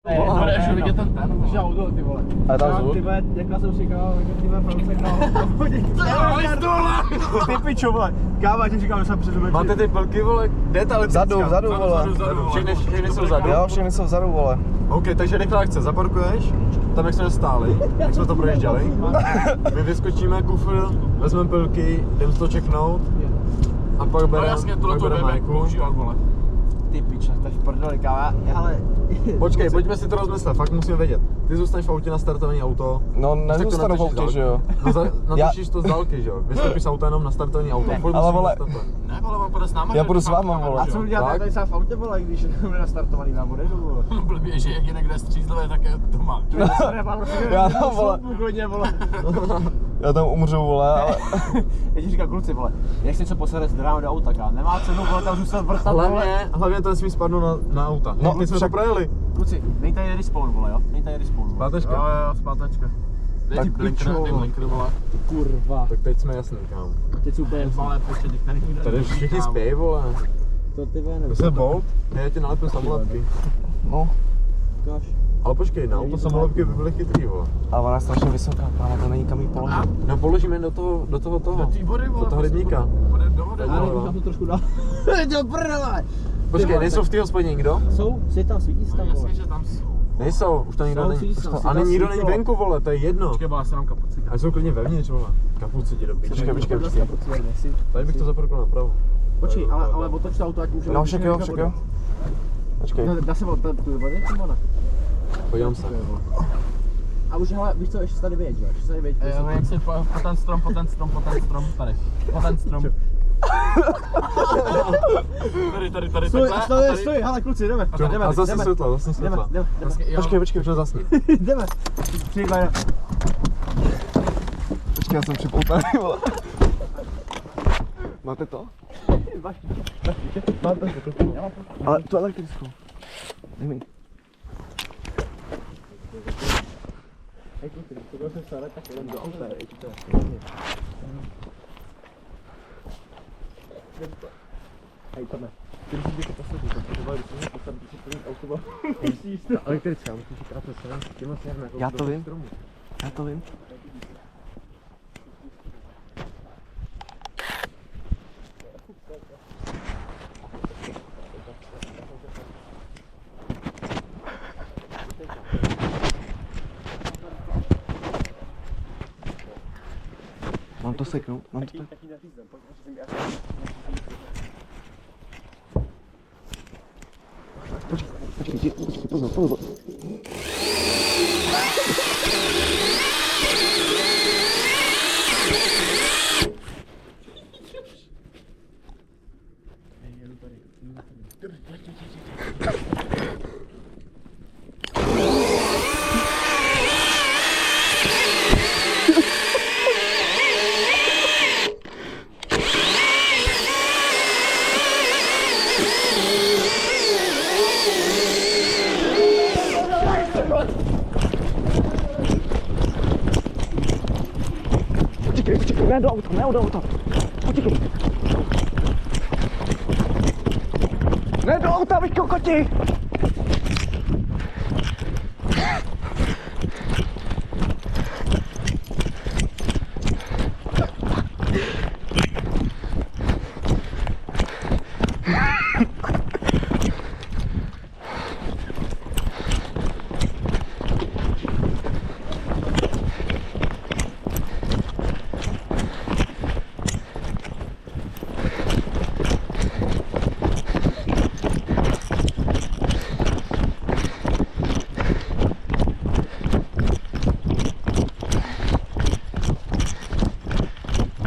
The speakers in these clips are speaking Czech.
Ještě vidět ten auto, ty vole. A tam zvuk? Jakla jsem říkal, ty vole, France, Ty pičo, vole. Káva, ti říkal, že jsem před tebou. Máte ty pelky, vole, kde ta elektrická? Vzadu, vole. Všechny jsou vzadu? Jo, všechny jsou vzadu, vole. OK, takže rychlá akce, zaparkuješ, tam jak jsme stáli, jak jsme to projížděli, my vyskočíme, kufr, vezmeme pilky, jdeme to čeknout a pak bereme Majku. Ty pičo, to je v prdeli, káva, ale... Počkej, pojďme si to rozmyslet, fakt musíme vědět. Ty zůstaneš v autě na startovaný auto. No, nezůstanu v autě, že jo. No, natočíš to z dálky, že jo. Vystoupíš z auta jenom na startovaný auto. Ale vole, Ne, vole, on půjde s náma. já půjdu s váma, vole. A co uděláte tady sám v autě, vole, když bude nastartovaný nám bude, vole? Blbě, že jak je někde střízlivé, tak je doma. Já tam, vole. Já tam umřu, vole, ale... Já ti říkám, kluci, vole, jak si něco posede, dáme do auta, ká. Nemá cenu, vole, tam zůstat vrtat, vole. Hlavně to nesmí spadnout na auta. No, my jsme to projeli. Kluci, dej tady respawn, vole, jo? Dej tady respawn, vole. Zpátečka. Jo, zpátečka. Tak Blinker, vole. Kurva. Tak teď jsme jasný, kámo. Teď jsou úplně Malé počet, některý nikde Tady všichni spějí, vole. to ty vole, To se Bolt, já ti nalepím samolepky. No, nevíkáš. Ale počkej, na auto samolepky by byly chytrý, vole. ale ona je strašně vysoká, kámo, to není kam jí položit. No položíme do toho. Do té vody, vole. Do toho rybníka. Bude do vody, Ale vole. nechám to trošku dál. Do prdele. Počkej, nejsou v té hospodě nikdo? Jsou, svítí tam, vole. Jasně, že tam jsou. Nejsou, už to nikdo Jsou, není. svítí tam, A nikdo není venku, vole, to je jedno. Počkej, byla se nám kapucika. A jsou klidně vevnitř, vole. Kapuci do piče. Počkej. Tady bych to zaparkoval napravo. Počkej, ale otoč to auto, ať můžeme... No, však jo. Počkej. No, dá se tu vody, nebo ne? Podívám se. A už, hele, víš co, ještě se tady vyjeď, jo? Ještě se tady vyjeď. No jak si po ten strom, tady. Po ten strom. Tady, Stoj, hele, kluci, jdeme. A zase světla. Jdeme. Počkej, to zasni. Jdeme. Přijďme. Počkej, já jsem připoutaný, vole. Máte to? Máte to. Ale tu elektrickou. Dej mi. Hej, kluci, to jsem se tak jenom do auta, Hej, pojďme. Ty musíš to posadit, protože když to posadit, když to auto bylo. Elektrická, musíš si krátce s těma směrem jako Já to vím. Mám to seknout? Mám to tak? Počkej, pozor. Počkej, ne do auta. Počkej. Ne do auta, vy kokoti!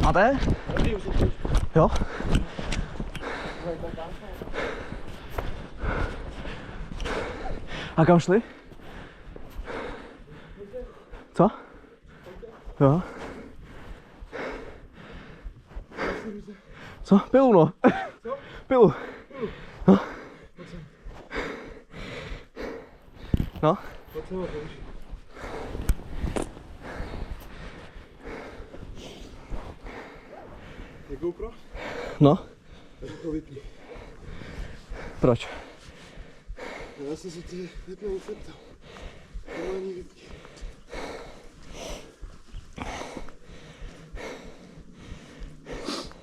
Máte? Jo? A kam šli? Co? Jo? Co? Pilu, no. Pilu. No. No. Je GoPro? No. Tak to vypni. Proč? Já jsem se ty vypnul zeptal. Normální vypni.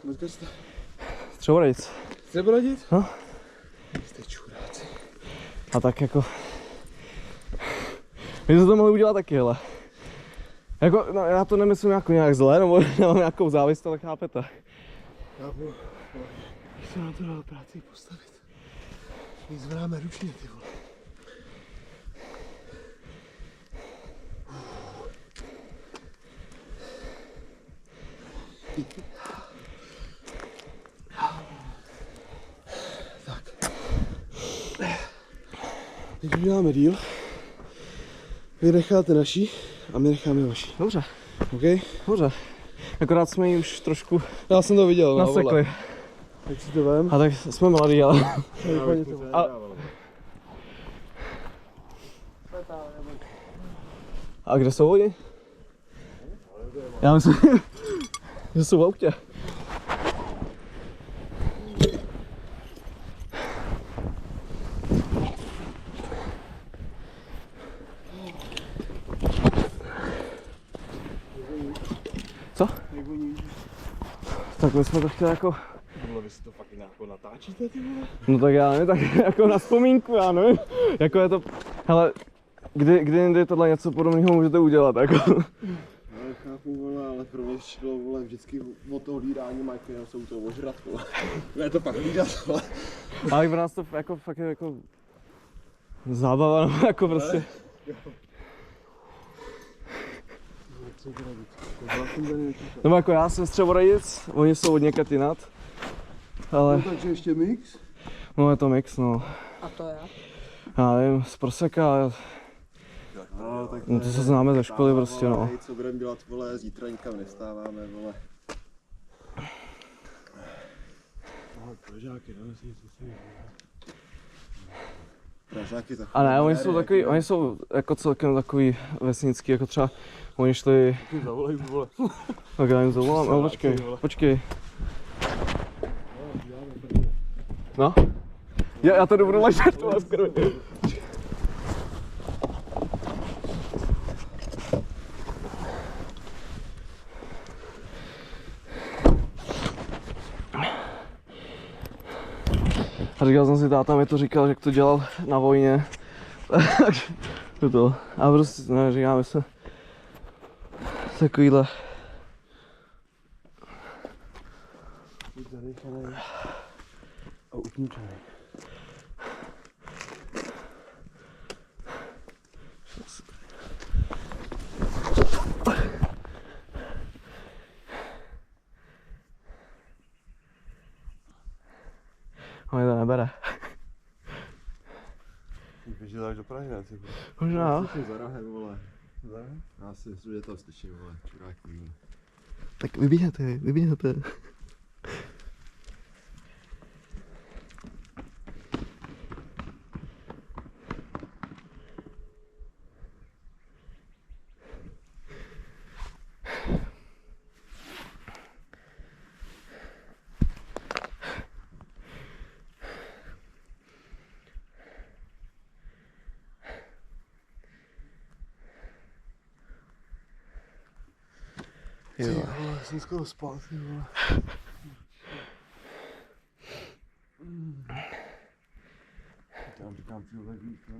Počkej jste. Střeborejc. Chce brodit? No. Jste čuráci. A tak jako... My jsme to mohli udělat taky, hele. Jako, no, já to nemyslím jako nějak zle, nebo nemám nějakou závist, ale chápete. Chápu. Když jsem na to dal práci postavit. My zvedáme ručně, ty vole. Tak. Teď uděláme díl. Vy necháte naší a my necháme vaší. Dobře, OK? dobře. Akorát jsme ji už trošku Já jsem to viděl, no, vole. nasekli. Tak si to vem. A tak jsme mladí, ale... A kde jsou oni? Já myslím, že jsou v autě. Co? Tak my jsme to chtěli jako... Vole, vy si to fakt nějakou natáčíte, ty vole? No tak já nevím, tak jako na vzpomínku, já nevím. Jako je to... Hele, kdy jindy tohle něco podobného můžete udělat, jako... No, chápu, vole, ale pro mě šlo, vole, vždycky o to hlídání Majky, nebo jsou to ožrat, vole. Je to pak hlídat, vole. Ale pro nás to jako fakt je jako... zábava, no, jako prostě... No jako já jsem střeborejec, oni jsou od někad jinat. Ale... No, takže ještě mix? No je to mix, no. A to je? Já nevím, z Proseka, No, tak no to se známe ze školy prostě, no. Hej, co budeme dělat, vole, zítra nikam nestáváme, vole. Pražáky, no, si Pražáky takový. A ne, oni jsou takový, oni jsou jako celkem takový vesnický, jako třeba oni šli... Zavolej, vole. Tak já jim zavolám, ale počkej. No? Já to budu lažet, to vás krvi. A říkal jsem si, táta mi to říkal, že to dělal na vojně. to. A prostě, ne, říkáme se takovýhle. Buď zadechanej a utničenej. On to nebere. Když dáš do Prahy, ne? Možná. Jsi za rohem, vole. Za rohem? Já si myslím, že tam stečím, vole. Čuráky, vole. Tak vybíhate. Ty vole, jsem skoro spal, ty vole. Já říkám, ty vole, víc, ne?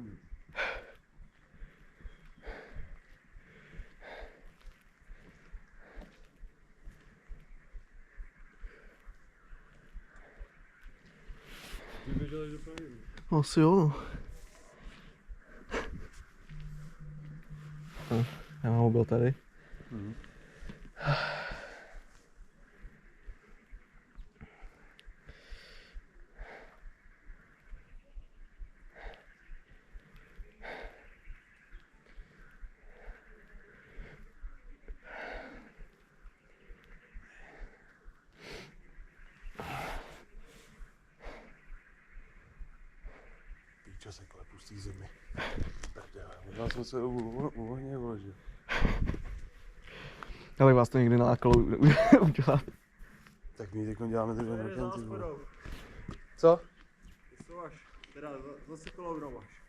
Ty běžel do Prahy? Asi jo, no. Já mám mobil tady. Píčo se klepu z té zemi. Tak dělám. Možná jsme se uvolně vložil. Ale vás to někdy nalákalo udělat. Tak my teď děláme ty rokem, ty vole. Co? Vysouváš, teda zase kolovnou máš.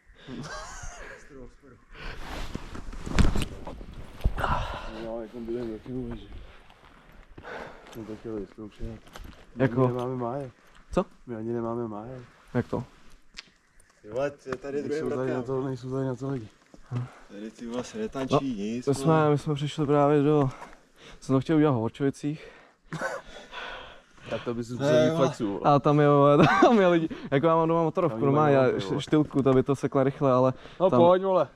No, jak tam budeme taky uvažit. No tak jo, vyzkoušet. Jako? My nemáme máje. Co? My ani nemáme máje. Jak to? Jo, tady druhý nejsou tady na to lidi. Tady ty vole se netančí nic. My jsme přišli právě do... Jsem to chtěl udělat v Horčovicích. Tak to bys musel flexu. A tam je lidi, jako já mám doma motorovku, normálně, štylku, to by to sekla rychle, ale No tam... pojď vole.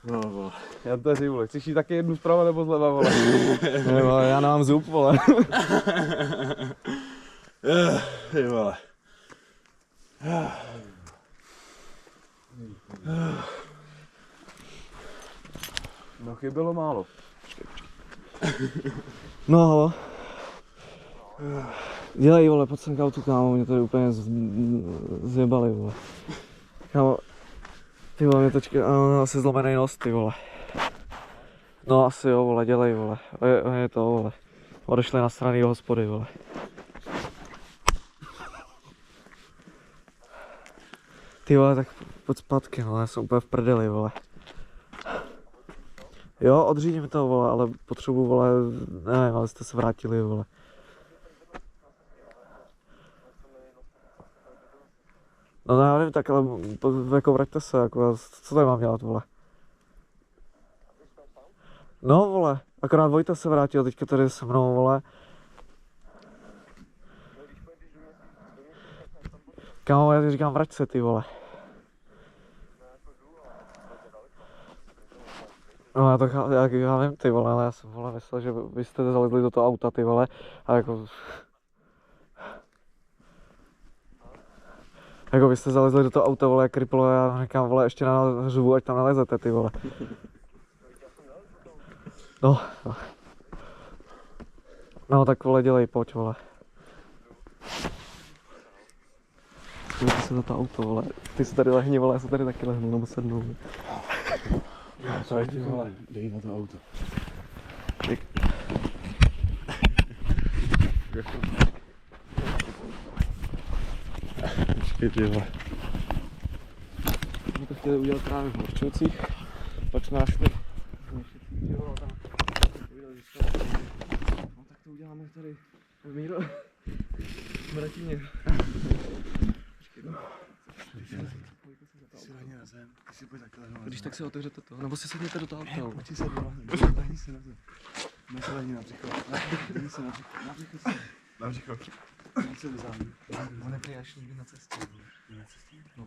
No vole. Já to říct, vole, chceš jít taky jednu zprava nebo zleva, vole? Ne, vole, já nemám zub, vole. Ty vole. No chybělo málo. No halo. Dělej, vole, pojď sem k autu, kámo, mě tady úplně zjebali, vole. Kámo, ty vole, mě točky, asi zlomený nos, ty vole. No asi jo, vole, dělej, vole. Je to, vole. Odešli na strany do hospody, vole. Ty vole, tak pojď zpátky, vole, já jsem úplně v prdeli, vole. Jo, odřídím to, vole, ale potřebuji, vole, nevím, ale jste se vrátili, vole. No já nevím, tak ale jako vraťte se, jako, co tady mám dělat, vole? No, vole, akorát Vojta se vrátil teďka tady se mnou, vole. Kámo, já ti říkám, vrať se, ty vole. No já vím, ty vole, ale já jsem, vole, myslel, že vy jste zalezli do toho auta, ty vole, a jako... Jako vy jste zalezli do toho auta, vole, jak riplo, já říkám, vole, ještě na řubu, ať tam nalezete, ty vole. No tak vole, dělej, pojď, vole. Dívejte se za to auto, vole. Ty se tady lehni, vole, já se tady taky lehnu, nebo sednu. Co je ty vole? Dej na to auto. Počkej, ty vole. My to chtěli udělat právě v Horčovicích, pak jsme našli no tak to uděláme tady v Míro, v Mratíně. Si lehni na zem, ty si pojď takhle na zem. Když tak si otevřete to, nebo si sedněte do toho auta. Pojď si sedni, lehni si na zem. No se lehni na břicho. Lehni se na břicho. Na břicho si. Na břicho. Lehni se do zádu. On neprý až někdy na cestě. Na cestě? No,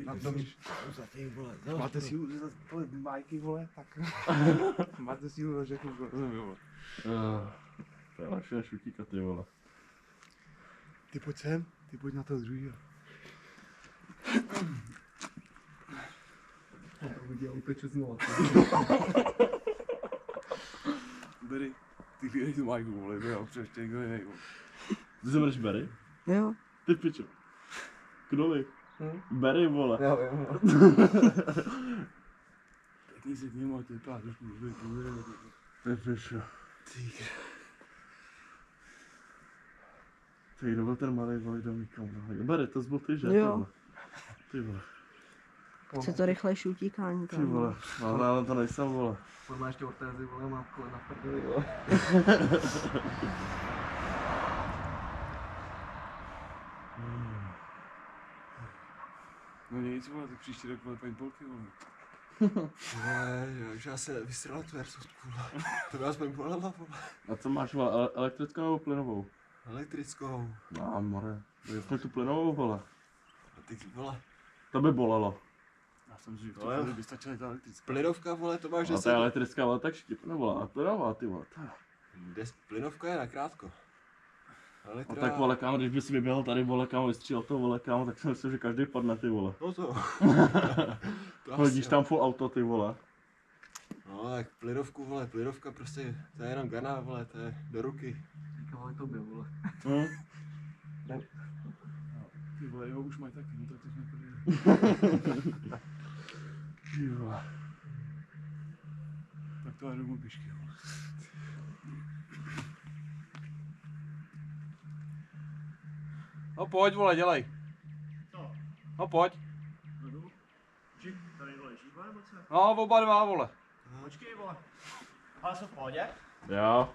na to máte sílu za majky, vole, tak. Máte sílu za všechno, vole. To je lepší než utíkat, ty vole. Ty pojď sem, ty pojď na to druhýho. udělal peče znova. Bery, ty vyjej tu majku, vole, jo, přeště někdo jiný, vole. Ty se jmenuješ Barry? Jo. Ty pičo. Kdo vy? Barry, vole. Já vím. Pěkný se k němu a ty vypadá trošku blbý, Ty pičo. ty. Ty, kdo byl ten malý, vole, kdo nikam nahodil. Barry, to zbyl ty, že? Jo. Ty vole. Chce to rychlejší utíkání Ty tam. vole. Ale to nejsem, vole. Furt má ještě ortézy, vole, mám kolena v prdeli, vole. No nic, vole, tak příští rok, vole, paintballky, vole. Ne, že já se vystřelil tu airsoftku, vole. To by aspoň bolela, vole. A co máš, vole, elektrickou nebo plynovou? Elektrickou. No, more. Jsme tu plynovou, vole. A ty vole. To by bolelo. Já jsem říct, že v No jo. tu by stačila ta elektrická. Plynovka, vole, to máš A ta elektrická, ale tak štěpne, vole. A plynová, ty vole. Plynovka je na krátko. A tak, vole, kámo, když bys vyběhl tady, vole, kámo, vystřílel to, vole, kámo, tak si myslím, že každý padne, ty vole. No to. Hodíš tam full auto, ty vole. No tak plynovku, vole, plynovka prostě, to je jenom gana, vole, to je do ruky. Říkám, to byl, vole. Ty vole, jo, už mají taky, no tak to jsme první. Ty vole. Tak to já jdu pěšky, vole. No pojď vole, dělej. No pojď. No oba dva vole. Počkej, vole. Ale jsou v pohodě? Jo.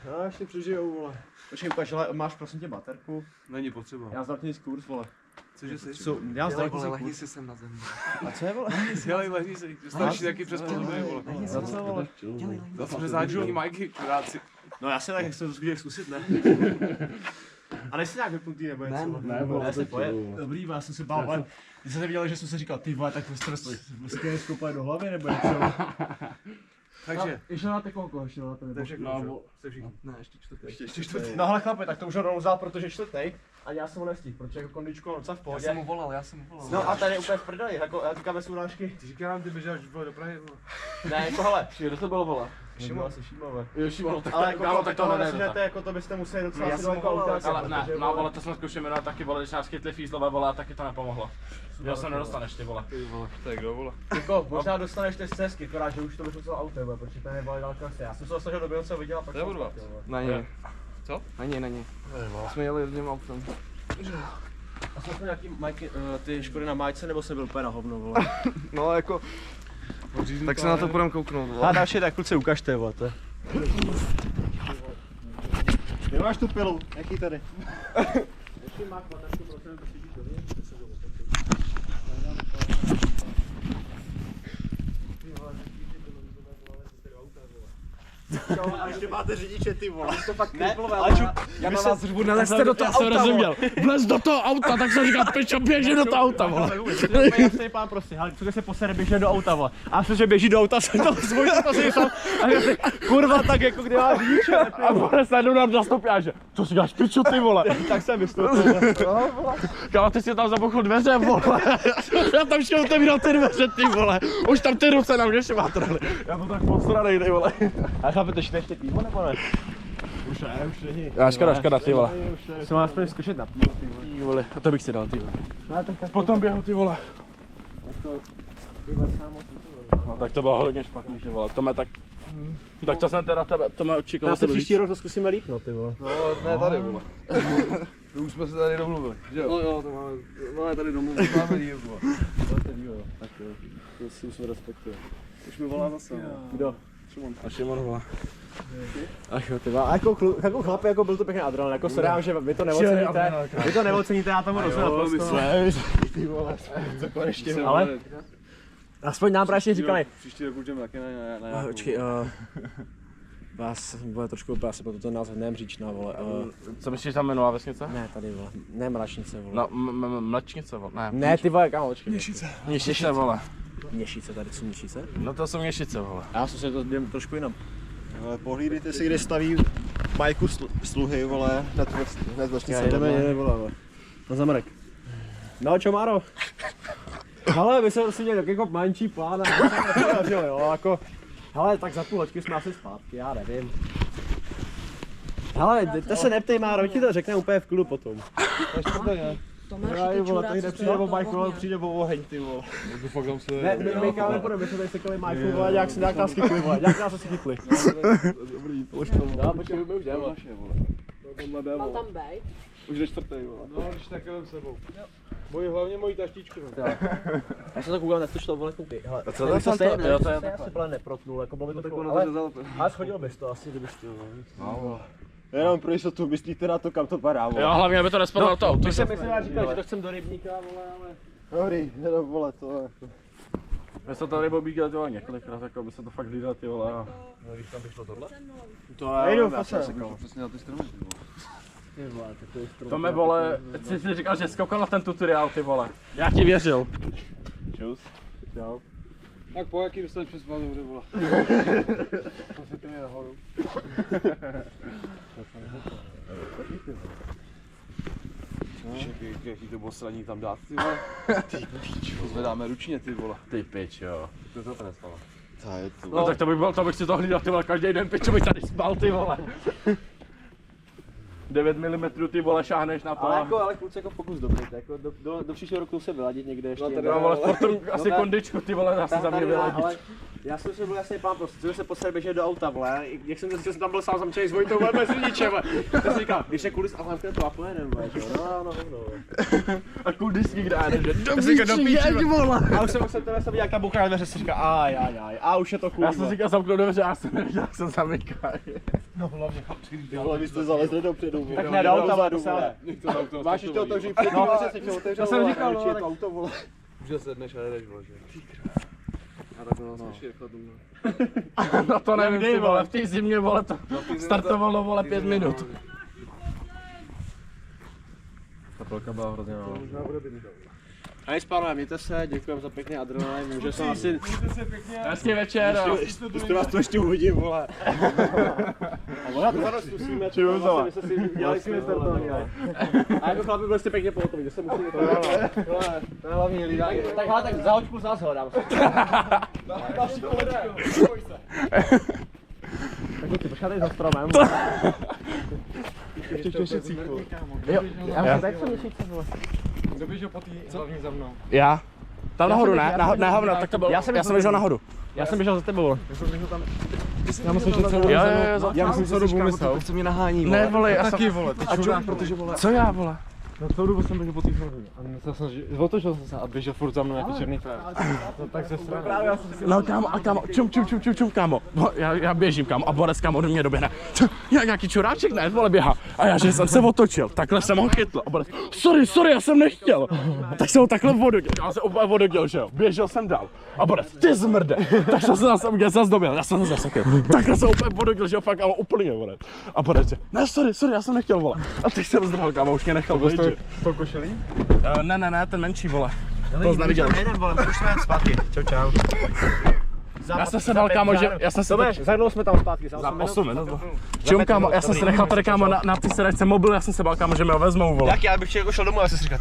No, ještě přežijou, vole. Počkej, ukáž, ale máš prosím tě baterku. Není potřeba. Já zdravotnický kurz, vole. Cože jsi? Já zdravotnický lehni kurz. si sem na zem. A co je, vole? Dělej, lehni si. Dostaneš si taky přes podobný vole. Za co, vole? Za co přezáčilní majky, čuráci. No já si tak chci to zkusit, ne? A nejsi nějak vypnutý nebo něco? Ne, vole, já se poje. Dobrý, já jsem se bál, ale když jsem se viděl, že jsem si říkal, ty vole, tak prostě je skoupali do hlavy nebo něco. Takže. Ještě na kolko, ještě na To je všechno. Jste všichni. Ne, ještě čtvrtý. Ještě čtvrtý. No hele chlapi, tak to už rovnou vzal, protože čtvrtý. A já jsem ho nestihl, protože jako kondičku mám docela v Já pohodě. jsem mu volal. No a tady je úplně v prdeli, jako já říkám bez urážky. Ty říkám, ty běžel vole do Prahy vole. Ne, jako hele. Kdo to bylo volat? Šimon asi Šimové. Jo, Šimon, tak Ale jako kámo, tak to nejde. nežijete, jako to byste museli docela Já si jsem daleko volal, utákat, Ale ne, protože, no vole, to jsme zkoušeli jmenovat taky vole, když nás chytli fízlové vole a taky to nepomohlo. Jo, se nedostaneš ty vole. Tak kdo vole? Jako, možná dostaneš ty stezky, akorát, že už to vyšlo celé auto, vole, protože to nebyla další asi. Já jsem se snažil do Bělce viděl a pak To budu jsem vás. ztratil, vole. Na něj. Co? Na něj. Jsme jeli jedním autem. A jsme nějaký majky, ty škody na majce, nebo jsem byl úplně na hovno, vole? No jako... Tak se na to budeme kouknout. A další, tak kluci ukažte, vole, to. Nemáš tu pilu, jaký tady? Ještě máš baterku, prosím, to sedíš dovnitř, a ještě máte řidiče, ty vole. To fakt kriplové, ale Já na vás řvu, nelezte do toho auta, rozuměl. Vlez do toho auta, tak jsem říkal, Pečo, běží do toho auta, vole. To je jasný pán prostě, ale co se posere, běží do auta, vole. A přestože běží do auta, se to svůj, to si sám. A já si, kurva, tak jako kde má řidiče. A vole, se jdu na stopě, že co si děláš, Pečo, ty vole. Tak jsem vystoupil. Kámo, ty si tam zabuchl dveře, vole. Já tam šel otevíral ty dveře, ty vole. Už tam ty ruce na mě švátrali. Já to tak posranej, ty vole. A chápete, že ještě pivo nebo ne? Už není. Já škoda, ty vole. Jsem vás aspoň zkušet na pivo, ty vole. Ty vole, a to bych si dal, ty vole. Potom běhu, ty vole. No tak to bylo hodně špatný, ty vole. To mě tak... Tak to jsem teda tebe, to mě očekal. Já se příští rok to zkusíme lípnout, ty vole. No, ne tady, vole. Už jsme se tady domluvili, že jo? No jo, to máme, no je tady domluvili, máme díl, vole. Tak jo, to si už respektuje. Už mi volá zase, Kdo? A Šimon volá. Ach jo, ty vole. A jako chlapi, jako byl to pěkný adrenalin, jako se dám, že vy to neoceníte, já tomu rozumím naprosto. Ty vole, co konečně, ale... Aspoň nám právě říkali. Příští rok budeme taky na Počkej, vás bude trošku úplně asi pro ten název Nemříčná, vole. Co myslíš tam jmenová vesnice? Ne, tady, vole. Ne Mračnice, vole. No, Mlečnice, vole. Ne, ty vole, kámo, počkej. Měšice, vole. Měšice, tady jsou Měšice. No to jsou Měšice, vole. A já jsem si to jdem trošku jinam. Pohlídejte si, kde staví Majku sluhy, vole, hned vlastně jdeme, vole. Na Zamarek. No, čo, Máro? Hele, vy se měli jako mančí plán a jo, jako... Hele, tak za půl hoďky jsme asi zpátky, já nevím. Hele, to se neptej, Máro, ti to řekne úplně v klidu potom. Tomáš, Aj, ty vole, čurák, tady co nepřijde o stojí Majku, ale hlavně. přijde o oheň, ty vole. To fakt tam se... Ne, my káme půjdeme, my jsme tady sekali Majku, vole, nějak nás chytli, vole, nějak nás asi chytli. Dobrý, položka, vole. No, počkej, my už jdeme. Mám tam bej. Už jde čtvrtý, vole. No, když tak jdem sebou. Hlavně moji taštičku. Já jsem to koukal, nestočil, vole, koukej. Hele, co to je tam to? Jo, to je asi plně neprotnul, jako bylo by to Tak cool, ono ale... to řezalo. Ale schodil bys to asi, kdybys to, no. Jenom pro jistotu, myslíte na to, kam to padá, vole. Jo, hlavně aby to nespadlo na to auto. My jsme říkali, že to chcem do rybníka, vole, ale... Dobrý, jenom vole, to je... My jsme tady obíkali ty vole několikrát, jako by se to fakt hlídal ty vole. No, když tam vyšlo tohle? To je... Nejdu, fase. Přesně na ty strany, ty vole. Ty vole, tak to je strom. To mě vole, jsi si říkal, že skoukal na ten tutoriál, ty vole. Já ti věřil. Čus. Čau. Tak po jaký dostaneš přes balu, kde vole. To se ty mě nahoru. Jaký to bylo sraní tam dát, ty vole. Ty pičo. Zvedáme ručně, ty vole. Ty pič, jo. To nespalo. No tak to bych si to hlídal, ty vole, každý den pičo by tady spal, ty vole. 9 mm ty vole šáhneš na to. Ale kluci jako pokus dobrý, jako do příštího roku se vyladit někde ještě. No vole, sportem asi kondičku ty vole zase za mě vyladit. Ale já jsem si byl jasný plán, prostě jsem se posadil běžet do auta, vole, jak jsem zjistil, že jsem tam byl sám zamčený s Vojtou, vole, bez ničem, vole. Já jsem říkal, když je kulis a hlavně to a pojedem, vole, no. A kuldisky kde jde, že Do píči, vole. A už jsem viděl, jak ta bouchá na dveře, si říká, a už je to cool. já jsem říkal zamknout dveře, já jsem nevěděl, jak jsem zamykal. Vole, vy jste zalezli dopředu. Tak ne, do auta, vole, máš ještě otevřít předtím, dveře se tě otevřel, já jsem říkal, je to auto, vole. Že sedneš a jedeš, vole, že? A tak to nás rychle dům. No to nevím, ty vole, v té zimě, vole, to startovalo, vole, 5 minut. Ta pelka byla hrozně malá. A nic, pánové, mějte se, děkujeme za pěkný adrenalin, může se asi... Hezký večer. Ještě vás to ještě uvidím, vole. A možná to tady zkusíme, třeba se si dělali svým startování. A jako chlapi byli jste pěkně pohotoví, že se musíme to dělat. To je hlavní lídá. Tak hele, tak za hoďku z nás hledám. Další koledečko, neboj se. Tak ty počkáte za stromem. Ještě cíku. Jo, Já tak jsem měsíce, vole. Kdo běžel po té hlavní za mnou? já. Tam nahoru, ne? Nahoru, tak to bylo. Já jsem běžel nahoru. Já jsem běžel za tebou. Já myslím, že celou Já myslím, celou dobu myslel. Co mě nahání, Ne, vole, já Taky, jsem... vole, ty čurák, protože, vole. Co já, vole? No celou dobu jsem běžel po té hlavní. A myslel jsem, že otočil jsem se a běžel furt za mnou jako černý fér. No tak se stranu. No kámo, čum, kámo. Já běžím, kámo, a Borec, kámo, do mě doběhne. Nějaký čuráček, ne, vole, běhá. A já, že jsem se otočil, takhle jsem ho chytl. A Borec, sorry, já jsem nechtěl. Tak jsem ho takhle vododěl, já jsem úplně vododěl, že jo. Běžel jsem dál. A Borec, ty zmrde. Tak jsem se zase dobil, já jsem se zase chytl. Takhle jsem úplně vododěl, že jo, fakt, ale úplně, Borec. A Borec, ne, sorry, já jsem nechtěl, vole. A teď jsem zdrhal, kámo, už mě nechal dojít. S tou košelí? Ne, ten menší, vole. To jsi neviděl. Jeden, vole, už jsme zpátky. Čau. Já jsem se dal, kámo, že já jsem se... Za jednou jsme tam zpátky, za 8 minut. Čum, kámo, já jsem se nechal tady, kámo, na ty sedačce mobil, já jsem se bál, kámo, že mi ho vezmou, vole. Jak já bych šel domů, ale jsem si říkal,